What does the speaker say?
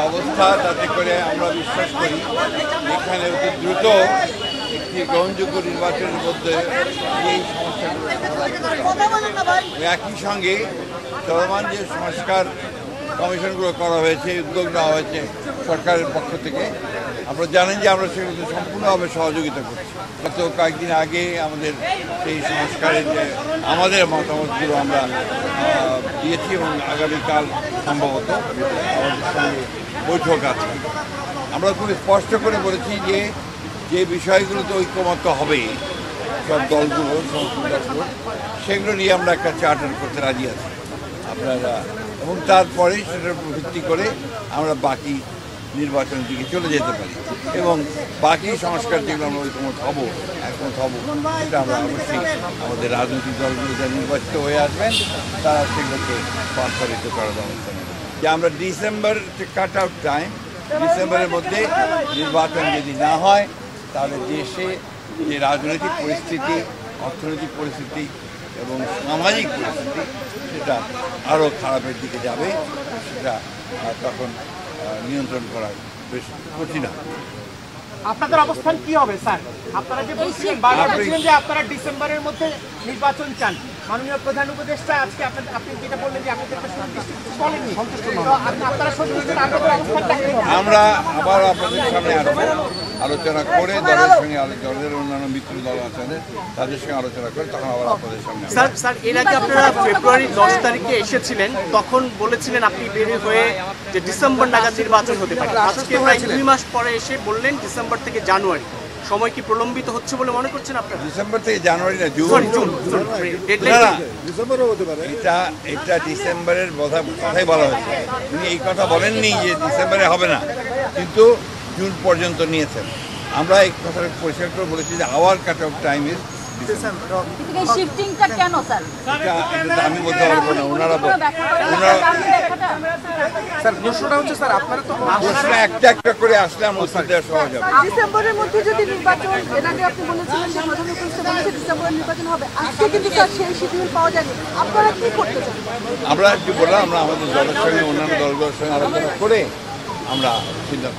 অবস্থা, তাতে করে আমরা বিশ্বাস করি এখানে অতি দ্রুত একটি গ্রহণযোগ্য নির্বাচনের মধ্যে এই সমস্যাগুলো একই সঙ্গে চলমান যে সংস্কার কমিশনগুলো করা হয়েছে, উদ্যোগ নেওয়া হয়েছে সরকারের পক্ষ থেকে, আপনারা জানেন যে আমরা সেগুলোতে সম্পূর্ণভাবে সহযোগিতা করছি। গত কয়েকদিন আগে আমাদের সেই সংস্কারের যে আমাদের মতামতগুলো আমরা দিয়েছি এবং আগামীকাল সম্ভবত আমাদের সঙ্গে বৈঠক আছে। আমরা খুব স্পষ্ট করে বলেছি যে যে বিষয়গুলোতে ঐক্যমত্য হবে সব দলগুলো, সমস্ত দলগুলো, সেগুলো নিয়ে আমরা একটা চার্টার করতে রাজি আছি আপনারা, এবং তারপরে সেটার উপর ভিত্তি করে আমরা বাকি নির্বাচনের দিকে চলে যেতে পারি এবং বাকি সংস্কার যেগুলো আমরা একমত হব সেটা আমরা অবশ্যই আমাদের রাজনৈতিক দলগুলো যা নির্বাচিত হয়ে আসবেন তারা সেগুলোকে বাস্তবায়িত করার ব্যবস্থা নেবে। যে আমরা ডিসেম্বর কাট আউট টাইম, ডিসেম্বরের মধ্যে নির্বাচন যদি না হয় তাহলে দেশে যে রাজনৈতিক পরিস্থিতি, অর্থনৈতিক পরিস্থিতি এবং সামাজিক পরিস্থিতি সেটা আরও খারাপের দিকে যাবে, সেটা তখন নিয়ন্ত্রণ করা বেশ কঠিন হবে। আপনাদের অবস্থান কি হবে স্যার? আপনারা যে বলছিলেন যে আপনারা ডিসেম্বরের মধ্যে নির্বাচন চান, মাননীয় প্রধান উপদেষ্টা আজকে আপনি যেটা বললেন যে আপনাদের বলেননি, আপনারা সত্যি আমরা আবার আপনাদের সামনে আসবো, আলোচনা করে দলের সঙ্গে, দলের অন্যান্য মিত্র দল আছেন তাদের সঙ্গে আলোচনা করে তখন আবার আপনাদের সামনে। স্যার এর আগে আপনারা ফেব্রুয়ারি 10 তারিখে এসেছিলেন, তখন বলেছিলেন আপনি বের হয়ে যে ডিসেম্বর নাগাদ নির্বাচন হতে পারে। আজকে প্রায় 2 মাস পরে এসে বললেন ডিসেম্বর থেকে জানুয়ারি। সময় কি প্রলম্বিত হচ্ছে বলে মনে করছেন আপনারা? ডিসেম্বর থেকে জানুয়ারি না, জুন ডিসেম্বরও হতে পারে। এটা ডিসেম্বরের কথাই বলা হয়েছে। উনি এই কথা বলেননি যে ডিসেম্বরে হবে না, কিন্তু জুন পর্যন্ত নিয়েছেন। আমরা এই কথাটা পরিষ্কার করে বলেছি যে hour cut off time is আমি বলতে পারবো না, ওনারা প্রশ্নটা হচ্ছে স্যার আপনারা তো প্রশ্ন একটা একটা করে আসলে আমরা উত্তর দেওয়া সহজ হবে। ডিসেম্বরের মধ্যে যদি নির্বাচন, এর আগে আপনি বলেছিলেন যে প্রধান উপদেষ্টা বলেছে ডিসেম্বরে নির্বাচন হবে, আজকে কিন্তু তার সেই শিডিউল পাওয়া যায়নি। আপনারা কি করতে চান? আমরা কি বললাম, আমরা আমাদের দলের সঙ্গে অন্যান্য দলগুলোর সঙ্গে আলোচনা করে আমরা সিদ্ধান্ত